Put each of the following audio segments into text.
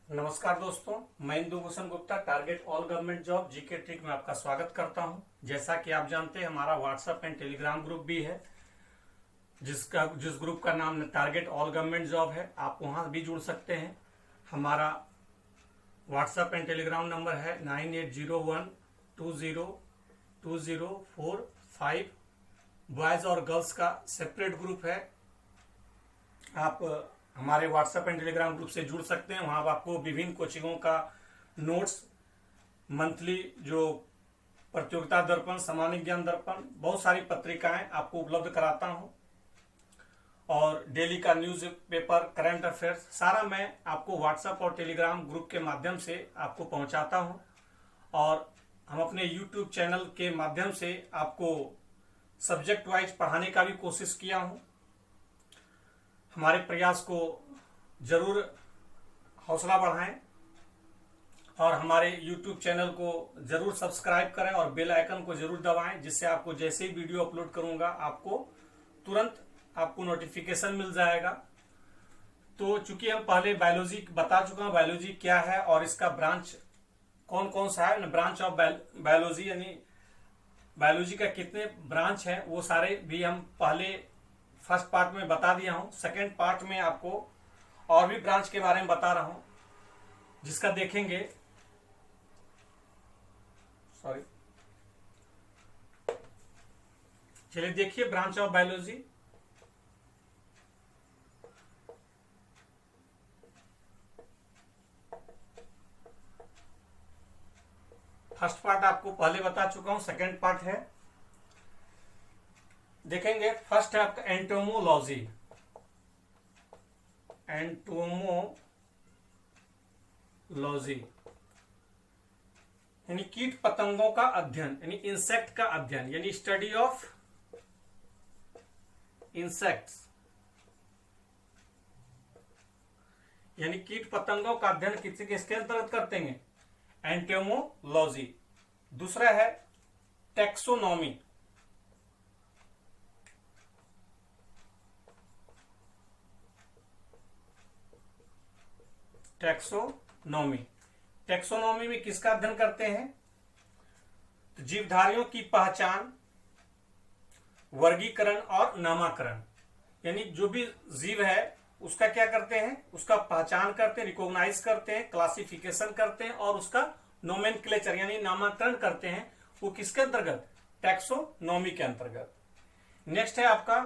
नमस्कार दोस्तों, मैं Indu Bhushan Gupta target all government job GK trick में आपका स्वागत करता हूं। जैसा कि आप जानते हैं, हमारा व्हाट्सएप एंड टेलीग्राम ग्रुप भी है जिस ग्रुप का नाम टारगेट ऑल गवर्नमेंट जॉब है। आप वहां भी जुड़ सकते हैं। हमारा व्हाट्सएप एंड टेलीग्राम नंबर है 9801202045। बॉयज और गर्ल्स का सेपरेट ग्रुप है। आप हमारे व्हाट्सएप एंड टेलीग्राम ग्रुप से जुड़ सकते हैं। वहां आपको विभिन्न कोचिंगों का नोट्स, मंथली जो प्रतियोगिता दर्पण, सामान्य ज्ञान दर्पण, बहुत सारी पत्रिकाएं आपको उपलब्ध कराता हूं और डेली का न्यूज पेपर, करंट अफेयर्स सारा मैं आपको व्हाट्सएप और टेलीग्राम ग्रुप के माध्यम से आपको पहुंचाता हूं। और हम अपने यूट्यूब चैनल के माध्यम से आपको सब्जेक्ट वाइज पढ़ाने का भी कोशिश किया हूं। हमारे प्रयास को जरूर हौसला बढ़ाएं और हमारे YouTube चैनल को जरूर सब्सक्राइब करें और बेल आइकन को जरूर दबाएं, जिससे आपको जैसे ही वीडियो अपलोड करूंगा आपको तुरंत नोटिफिकेशन मिल जाएगा। तो चूंकि हम पहले बायोलॉजी बता चुका हूं, बायोलॉजी क्या है और इसका ब्रांच कौन कौन सा है, ब्रांच ऑफ बायोलॉजी यानी बायोलॉजी का कितने ब्रांच है, वो सारे भी हम पहले फर्स्ट पार्ट में बता दिया हूं। सेकेंड पार्ट में आपको और भी ब्रांच के बारे में बता रहा हूं, जिसका देखेंगे। सॉरी, चलिए देखिए branch of biology. First part आपको पहले बता चुका हूं, सेकेंड पार्ट है, देखेंगे। फर्स्ट है आपका एंटोमोलॉजी। एंटोमोलॉजी यानी कीट पतंगों का अध्ययन, यानी इंसेक्ट का अध्ययन, यानी स्टडी ऑफ इंसेक्ट्स, यानी कीट पतंगों का अध्ययन किसके अंतर्गत करते हैं, एंटोमोलॉजी। दूसरा है टेक्सोनॉमी। टेक्सोनॉमी, टेक्सोनॉमी में किसका अध्ययन करते हैं, तो जीवधारियों की पहचान, वर्गीकरण और नामकरण, यानी जो भी जीव है उसका क्या करते हैं, उसका पहचान करते हैं, रिकॉग्नाइज करते हैं, क्लासिफिकेशन करते हैं और उसका नोमेनक्लेचर यानी नामकरण करते हैं। वो किसके अंतर्गत, टेक्सोनॉमी के अंतर्गत। नेक्स्ट है आपका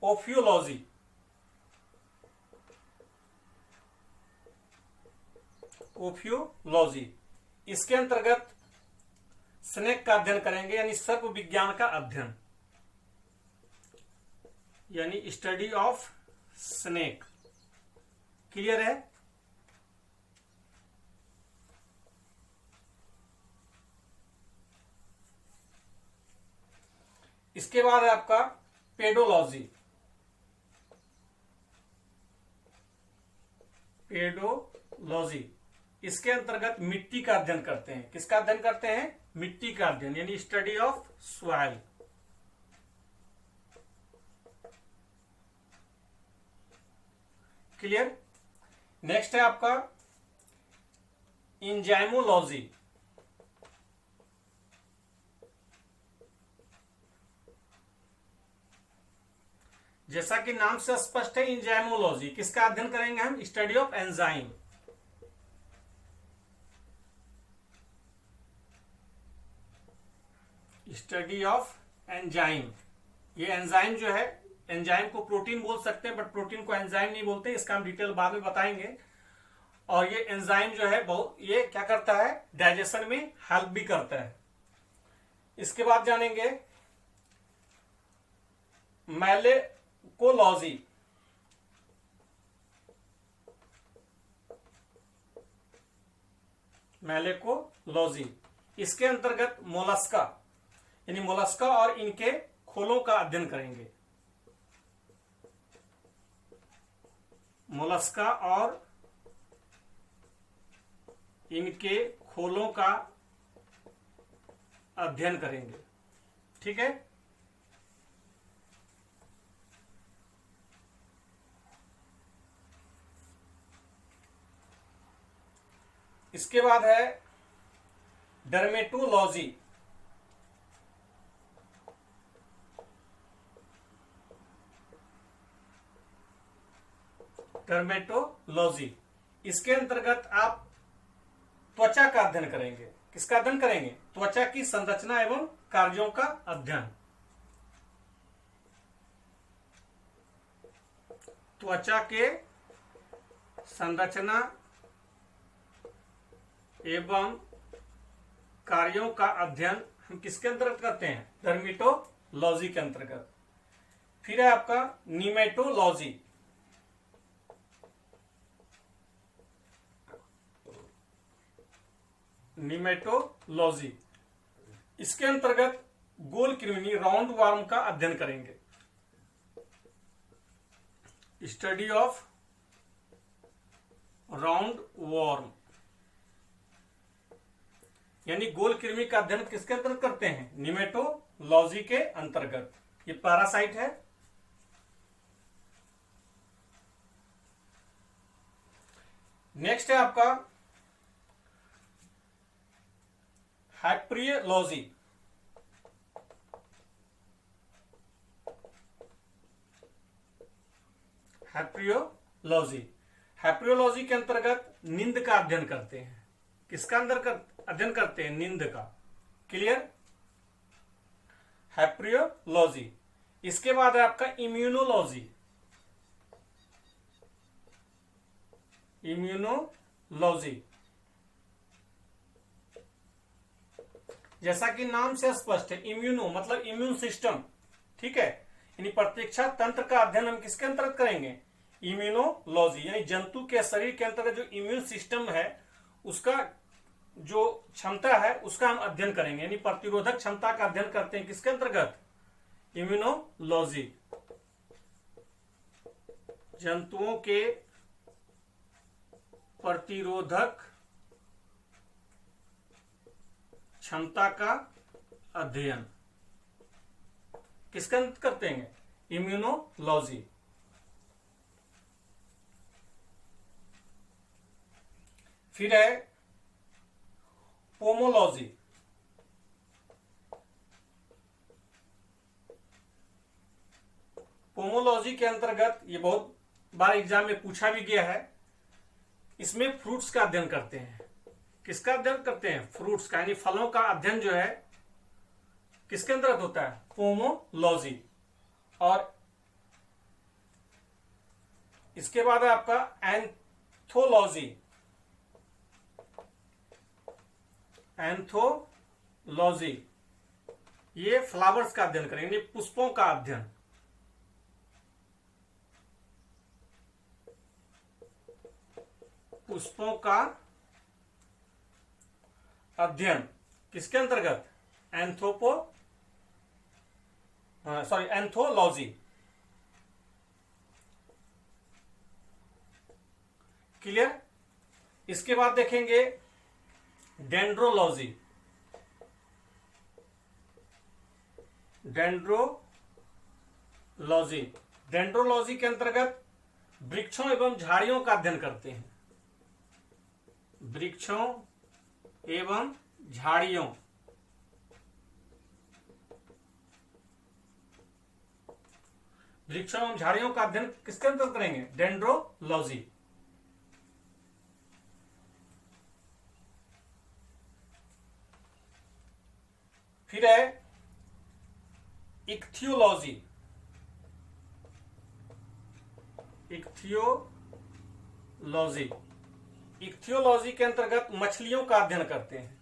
ओफियोलॉजी। ओफियोलॉजी, इसके अंतर्गत स्नेक का अध्ययन करेंगे, यानी सर्प विज्ञान का अध्ययन, यानी स्टडी ऑफ स्नेक। क्लियर है। इसके बाद है आपका पेडोलॉजी। पेडोलॉजी, इसके अंतर्गत मिट्टी का अध्ययन करते हैं। किसका अध्ययन करते हैं, मिट्टी का अध्ययन, यानी study of soil. Clear. Next है आपका इंजाइमोलॉजी। जैसा कि नाम से स्पष्ट है, इंजाइमोलॉजी किसका अध्ययन करेंगे हम, study of enzyme. Study of enzyme, ये एंजाइम जो है, एंजाइम को प्रोटीन बोल सकते हैं बट प्रोटीन को एंजाइम नहीं बोलते, इसका हम डिटेल बाद में बताएंगे। और ये एंजाइम जो है बहुत, ये क्या करता है, डाइजेशन में हेल्प भी करता है। इसके बाद जानेंगे मैलेकोलॉजी। मैलेकोलॉजी, इसके अंतर्गत मोलस्का, यानी मोलस्का और इनके खोलों का अध्ययन करेंगे। मोलस्का और इनके खोलों का अध्ययन करेंगे। ठीक है। इसके बाद है डर्मेटोलॉजी। डर्मेटोलॉजी, इसके अंतर्गत आप त्वचा का अध्ययन करेंगे। किसका अध्ययन करेंगे? त्वचा की संरचना एवं कार्यों का अध्ययन। त्वचा के संरचना एवं कार्यों का अध्ययन हम किसके अंतर्गत करते हैं? डर्मेटोलॉजी के अंतर्गत। फिर है आपका नीमेटोलॉजी। नीमेटोलॉजी, इसके अंतर्गत गोल कृमि राउंड वार्म का अध्ययन करेंगे। स्टडी ऑफ राउंड वॉर्म, यानी गोल कृमि का अध्ययन किसके अंतर्गत करते हैं? नीमेटोलॉजी के अंतर्गत। ये पैरासाइट है। नेक्स्ट है आपका हैप्रियोलॉजी। हैप्रियोलॉजी, हैप्रियोलॉजी के अंतर्गत नींद का अध्ययन करते हैं। किसका अध्ययन करते हैं? नींद का। क्लियर? हैप्रियोलॉजी। इसके बाद है आपका इम्यूनोलॉजी। इम्यूनोलॉजी, जैसा कि नाम से स्पष्ट है, इम्यूनो मतलब इम्यून सिस्टम। ठीक है, यानी प्रतिरक्षा तंत्र का अध्ययन हम किसके अंतर्गत करेंगे? इम्यूनोलॉजी, यानी जंतु के शरीर के अंतर्गत जो इम्यून सिस्टम है उसका जो क्षमता है उसका हम अध्ययन करेंगे। यानी प्रतिरोधक क्षमता का अध्ययन करते हैं किसके अंतर्गत? इम्यूनोलॉजी। जंतुओं के प्रतिरोधक क्षमता का अध्ययन किसके अंतर्गत करते हैं? इम्यूनोलॉजी। फिर है पोमोलॉजी। पोमोलॉजी के अंतर्गत ये बहुत बार एग्जाम में पूछा भी गया है। इसमें फ्रूट्स का अध्ययन करते हैं। किसका अध्ययन करते हैं? फ्रूट्स का, यानी फलों का अध्ययन जो है किसके अंतर्गत होता है? पोमोलॉजी। और इसके बाद है आपका एंथोलॉजी। एंथोलॉजी, ये फ्लावर्स का अध्ययन करेंगे, पुष्पों का अध्ययन। पुष्पों का अध्ययन किसके अंतर्गत? एंथोलॉजी। क्लियर? इसके बाद देखेंगे डेंड्रोलॉजी। डेंड्रोलॉजी, डेंड्रोलॉजी के अंतर्गत वृक्षों एवं झाड़ियों का अध्ययन करते हैं। वृक्षों एवं झाड़ियों। वृक्षों एवं झाड़ियों का अध्ययन किसके अंतर्गत करेंगे? डेंड्रोलॉजी। फिर है इक्थियोलॉजी। इक्थियोलॉजी, इक्थियोलॉजी के अंतर्गत मछलियों का अध्ययन करते हैं।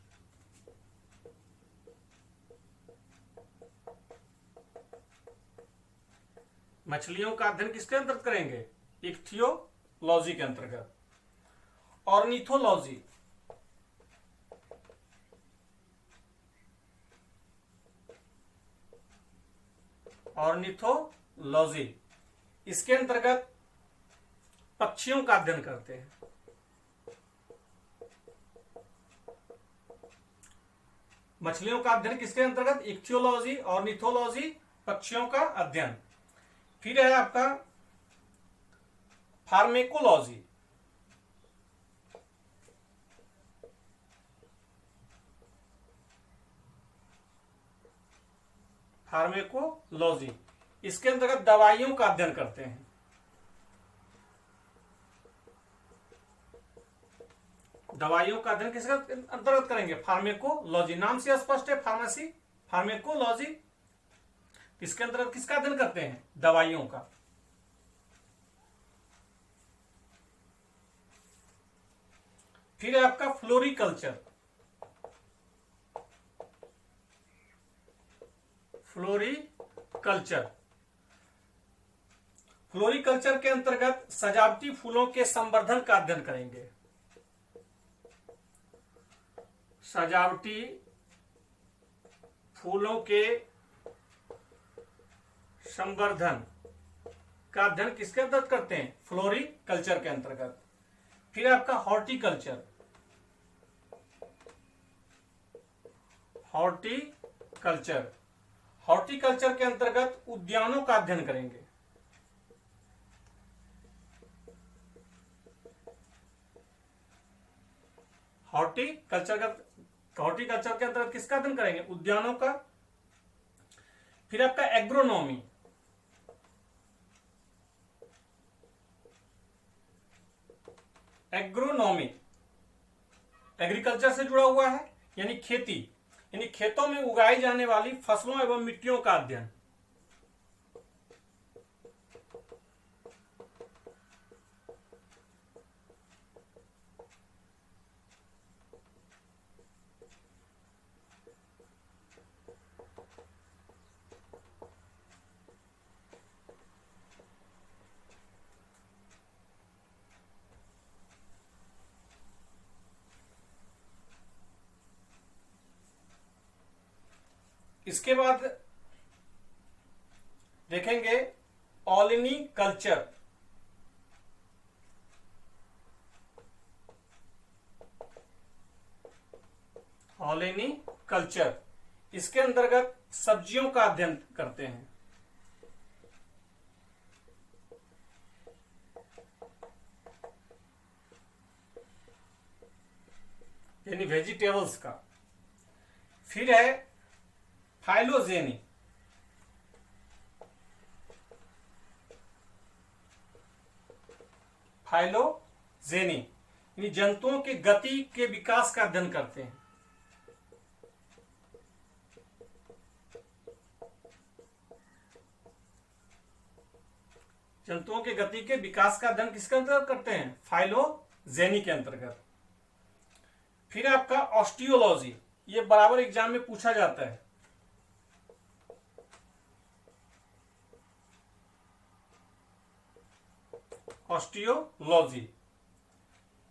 मछलियों का अध्ययन किसके अंतर्गत करेंगे? इक्थियोलॉजी के अंतर्गत। ऑर्निथोलॉजी, ऑर्निथोलॉजी, इसके अंतर्गत पक्षियों का अध्ययन करते हैं। मछलियों का अध्ययन किसके अंतर्गत? इक्थियोलॉजी, ऑर्निथोलॉजी, पक्षियों का अध्ययन। फिर है आपका फार्मेकोलॉजी। फार्मेकोलॉजी। इसके अंतर्गत दवाइयों का अध्ययन करते हैं। दवाइयों का अध्ययन किसके अंतर्गत करेंगे? फार्मेकोलॉजी। नाम से स्पष्ट है, फार्मेसी फार्मेकोलॉजी। इसके अंतर्गत किसका अध्ययन करते हैं? दवाइयों का। फिर है आपका फ्लोरिकल्चर। फ्लोरिकल्चर फ्लोरिकल्चर के अंतर्गत सजावटी फूलों के संवर्धन का अध्ययन करेंगे। सजावटी फूलों के संवर्धन का अध्ययन किसके अंतर्गत करते हैं? फ्लोरिकल्चर के अंतर्गत। फिर आपका हॉर्टिकल्चर। हॉर्टिकल्चर हॉर्टिकल्चर के अंतर्गत उद्यानों का अध्ययन करेंगे। हॉर्टिकल्चर के अंतर्गत किसका अध्ययन करेंगे? उद्यानों का। फिर आपका एग्रोनॉमी। एग्रोनॉमी एग्रीकल्चर से जुड़ा हुआ है, यानी खेती, यानी खेतों में उगाई जाने वाली फसलों एवं मिट्टियों का अध्ययन। इसके बाद देखेंगे ऑलिनी कल्चर। ऑलिनी कल्चर इसके अंतर्गत सब्जियों का अध्ययन करते हैं। यानी वेजिटेबल्स का। फिर है फाइलोजेनी। फाइलोजेनी यानी जंतुओं की गति के विकास का अध्ययन करते हैं। जंतुओं की गति के विकास का अध्ययन किसके अंतर्गत करते हैं? फाइलोजेनी के अंतर्गत। फिर आपका ऑस्टियोलॉजी, ये बराबर एग्जाम में पूछा जाता है। ऑस्टियोलॉजी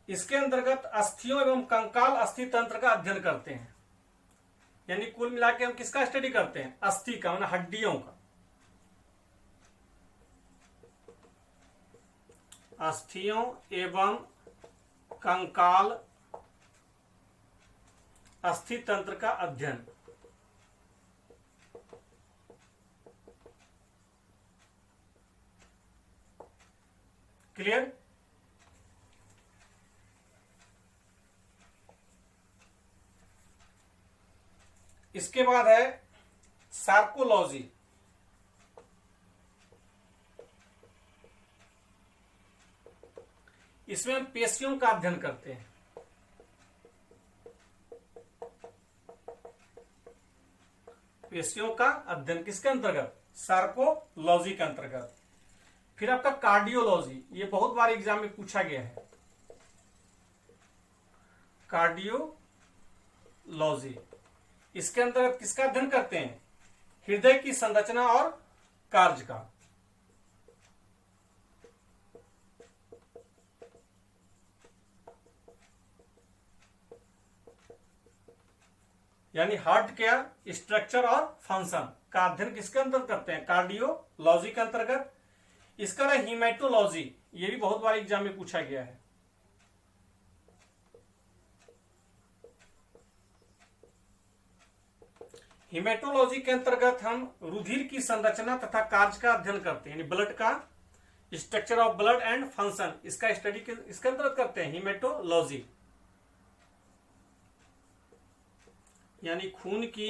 इसके अंतर्गत अस्थियों एवं कंकाल अस्थि तंत्र का अध्ययन करते हैं। यानी कुल मिला के हम किसका स्टडी करते हैं? अस्थि का, मतलब हड्डियों का। अस्थियों एवं कंकाल अस्थि तंत्र का अध्ययन। क्लियर? इसके बाद है सार्कोलॉजी। इसमें हम पेशियों का अध्ययन करते हैं। पेशियों का अध्ययन किसके अंतर्गत? सार्कोलॉजी के अंतर्गत। फिर आपका कार्डियोलॉजी, ये बहुत बार एग्जाम में पूछा गया है। कार्डियोलॉजी इसके अंतर्गत किसका अध्ययन करते हैं? हृदय की संरचना और कार्य का। यानी हार्ट केयर स्ट्रक्चर और फंक्शन का अध्ययन किसके अंतर्गत करते हैं? कार्डियोलॉजी के अंतर्गत। इसका ना हीमेटोलॉजी, ये भी बहुत बार एग्जाम में पूछा गया है। हीमेटोलॉजी के अंतर्गत हम रुधिर की संरचना तथा कार्य का अध्ययन करते हैं, यानी ब्लड का structure of blood and function, इसका स्टडी इसके अंतर्गत करते हैं हीमेटोलॉजी। यानी खून की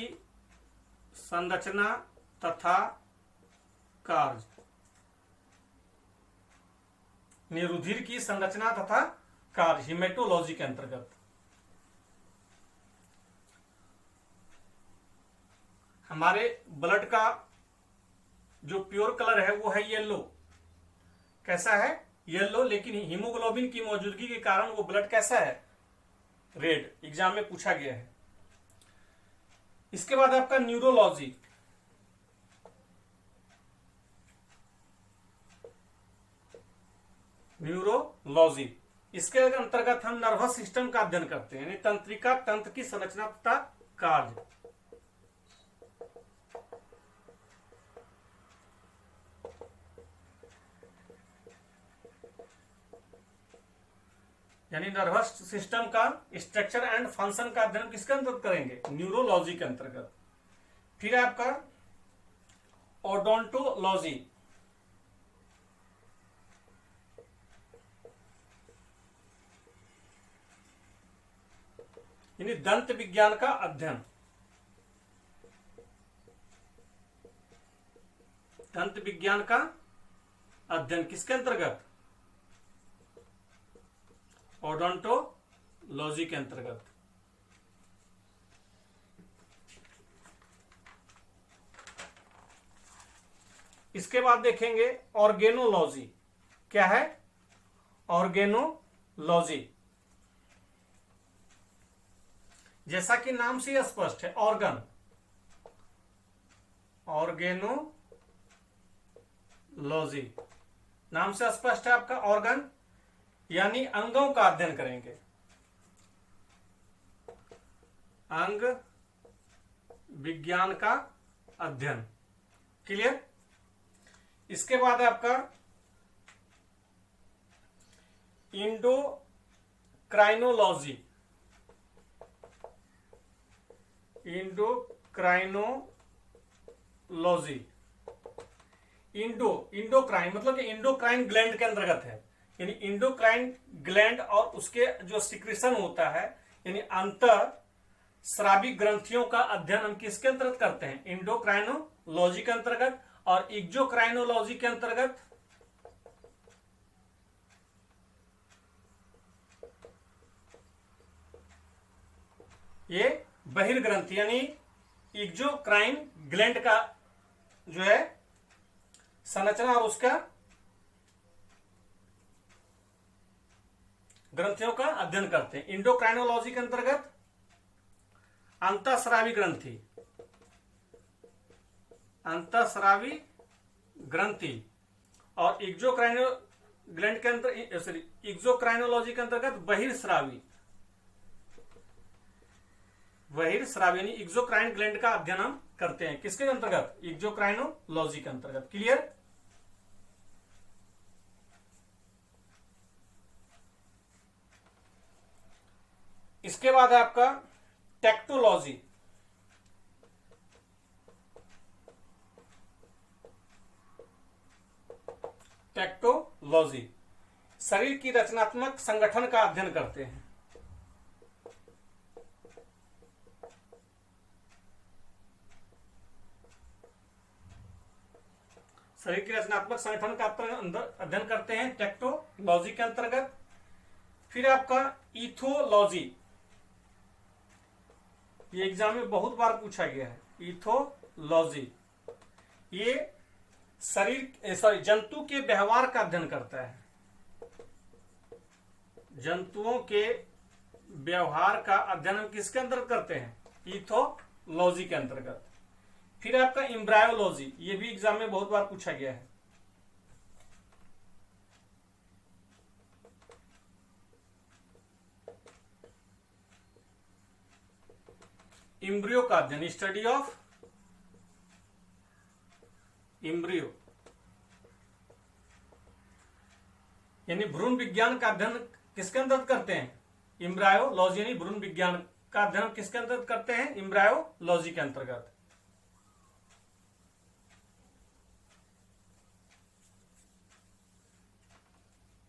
संरचना तथा कार्य, रुधिर की संरचना तथा कार्य हीमेटोलॉजी के अंतर्गत। हमारे ब्लड का जो प्योर कलर है वो है येलो। कैसा है? येलो। लेकिन हीमोग्लोबिन की मौजूदगी के कारण वो ब्लड कैसा है? रेड। एग्जाम में पूछा गया है। इसके बाद आपका न्यूरोलॉजी। न्यूरोलॉजी, इसके अंतर्गत हम नर्वस सिस्टम का अध्ययन करते हैं, यानी तंत्रिका तंत्र की संरचना तथा कार्य। यानी नर्वस सिस्टम का स्ट्रक्चर एंड फंक्शन का अध्ययन किसके अंतर्गत करेंगे? न्यूरोलॉजी के अंतर्गत। फिर आपका ओडोंटोलॉजी, यानी दंत विज्ञान का अध्ययन। दंत विज्ञान का अध्ययन किसके अंतर्गत? ओडोंटोलॉजी के अंतर्गत। इसके बाद देखेंगे ऑर्गेनोलॉजी। क्या है? ऑर्गेनोलॉजी, जैसा कि नाम से स्पष्ट है, ऑर्गन, ऑर्गेनोलॉजी नाम से स्पष्ट है आपका। ऑर्गन यानी अंगों का अध्ययन करेंगे, अंग विज्ञान का अध्ययन। क्लियर? इसके बाद आपका इंडोक्राइनोलॉजी। इंडोक्राइनोलॉजी, इंडोक्राइन मतलब कि इंडोक्राइन ग्लैंड के अंतर्गत है। यानी इंडोक्राइन ग्लैंड और उसके जो सिक्रीशन होता है, यानी अंतर स्रावी ग्रंथियों का अध्ययन हम किसके अंतर्गत करते हैं? इंडोक्राइनोलॉजी के अंतर्गत। और एक्सोक्राइनोलॉजी के अंतर्गत ये बहिर्ग्रंथि यानी एक्सोक्राइन ग्लैंड का जो है संरचना और उसका ग्रंथियों का अध्ययन करते हैं। इंडोक्राइनोलॉजी के अंतर्गत अंतःस्रावी ग्रंथि, अंतःस्रावी ग्रंथि। और एक्सोक्राइनो ग्लैंड के अंतर एक्सोक्राइनोलॉजी के अंतर्गत बहिर्स्रावी, बहिर्स्रावी यानी एक्सोक्राइन ग्लैंड का अध्ययन हम करते हैं किसके अंतर्गत? एक्सोक्राइनोलॉजी के अंतर्गत। क्लियर? इसके बाद है आपका टेक्टोलॉजी। टेक्टोलॉजी शरीर की रचनात्मक संगठन का अध्ययन करते हैं। शरीर के रचनात्मक संगठन का अध्ययन करते हैं टेक्टोलॉजी के अंतर्गत। फिर आपका इथोलॉजी, ये एग्जाम में बहुत बार पूछा गया है। इथोलॉजी ये जंतु के व्यवहार का अध्ययन करता है, जंतुओं के व्यवहार का अध्ययन हम किसके अंतर्गत करते हैं? इथोलॉजी के अंतर्गत। फिर आपका एम्ब्रायोलॉजी, ये भी एग्जाम में बहुत बार पूछा गया है। एम्ब्रियो का अध्ययन, स्टडी ऑफ एम्ब्रियो, यानी भ्रूण विज्ञान का अध्ययन किसके अंतर्गत करते हैं? एम्ब्रायोलॉजी, यानी भ्रूण विज्ञान का अध्ययन किसके अंतर्गत करते हैं? एम्ब्रायोलॉजी के अंतर्गत।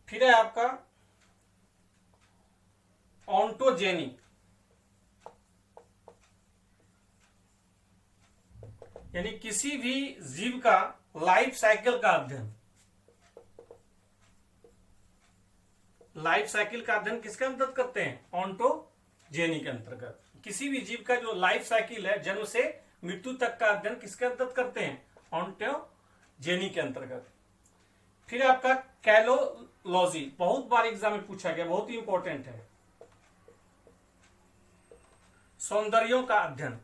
फिर है आपका ऑन्टोजेनी, यानी किसी भी जीव का लाइफ साइकिल का अध्ययन। लाइफ साइकिल का अध्ययन किसके अंतर्गत करते हैं? ऑन्टोजेनी के अंतर्गत। किसी भी जीव का जो लाइफ साइकिल है, जन्म से मृत्यु तक का अध्ययन किसके अंतर्गत करते हैं? ऑन्टोजेनी के अंतर्गत। फिर आपका कैलोलॉजी, बहुत बार एग्जाम में पूछा गया, बहुत ही इंपॉर्टेंट है। सौंदर्यों का अध्ययन।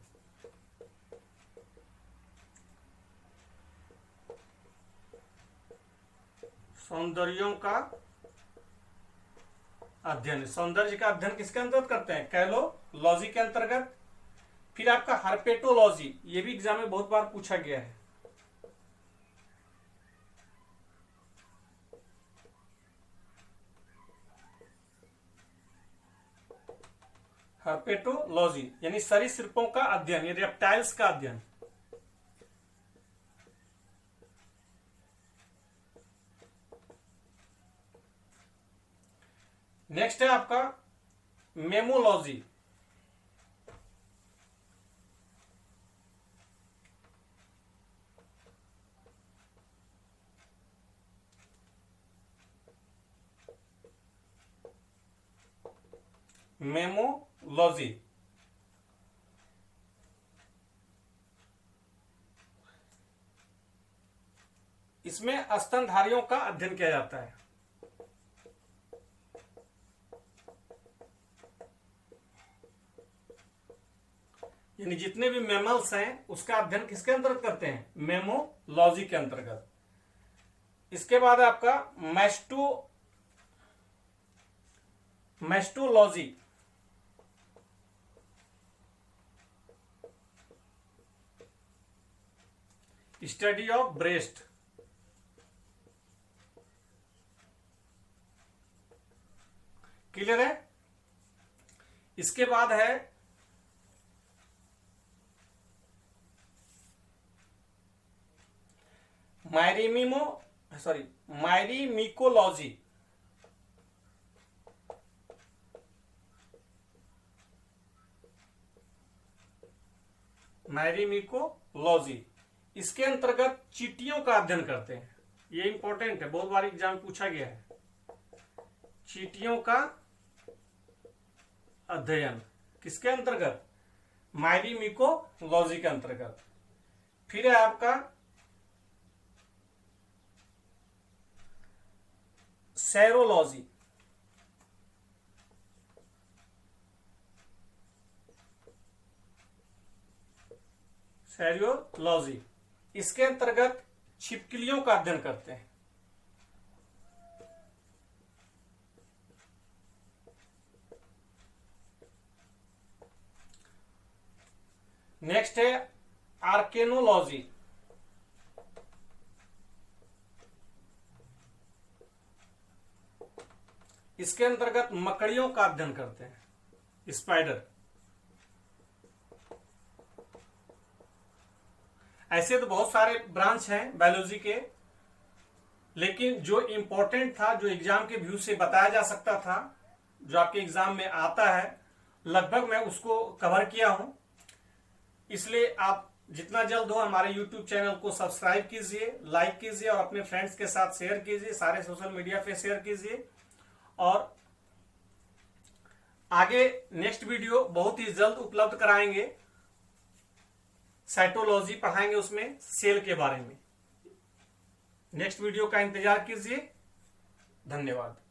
सौंदर्यों का अध्ययन, सौंदर्य का अध्ययन किसके अंतर्गत करते हैं? कैलोलॉजी के अंतर्गत। फिर आपका हर्पेटोलॉजी, ये भी एग्जाम में बहुत बार पूछा गया है। हर्पेटोलॉजी यानी सरीसृपों का अध्ययन, ये रेप्टाइल्स का अध्ययन। नेक्स्ट है आपका मेमोलॉजी। मेमोलॉजी इसमें स्तनधारियों का अध्ययन किया जाता है। यानी जितने भी मैमल्स हैं उसका अध्ययन किसके अंतर्गत करते हैं? मेमोलॉजी के अंतर्गत। इसके बाद आपका mastology. Study of breast. Clear है? इसके बाद है मायरीमिकोलॉजी। मायरीमिकोलॉजी इसके अंतर्गत चींटियों का अध्ययन करते हैं। ये इंपॉर्टेंट है, बहुत बार एग्जाम में पूछा गया है। चींटियों का अध्ययन किसके अंतर्गत? मायरीमिकोलॉजी के अंतर्गत। फिर है आपका सेरोलॉजी। सेरियोलॉजी इसके अंतर्गत छिपकलियों का अध्ययन करते हैं। नेक्स्ट है आर्केनोलॉजी। इसके अंतर्गत मकड़ियों का अध्ययन करते हैं, स्पाइडर। ऐसे तो बहुत सारे ब्रांच हैं बायोलॉजी के, लेकिन जो इंपॉर्टेंट था, जो एग्जाम के व्यू से बताया जा सकता था, जो आपके एग्जाम में आता है, लगभग मैं उसको कवर किया हूं। इसलिए आप जितना जल्द हो हमारे YouTube चैनल को सब्सक्राइब कीजिए, लाइक कीजिए और अपने फ्रेंड्स के साथ शेयर कीजिए, सारे सोशल मीडिया पे शेयर कीजिए। और आगे नेक्स्ट वीडियो बहुत ही जल्द उपलब्ध कराएंगे। साइटोलॉजी पढ़ाएंगे, उसमें सेल के बारे में। नेक्स्ट वीडियो का इंतजार कीजिए। धन्यवाद।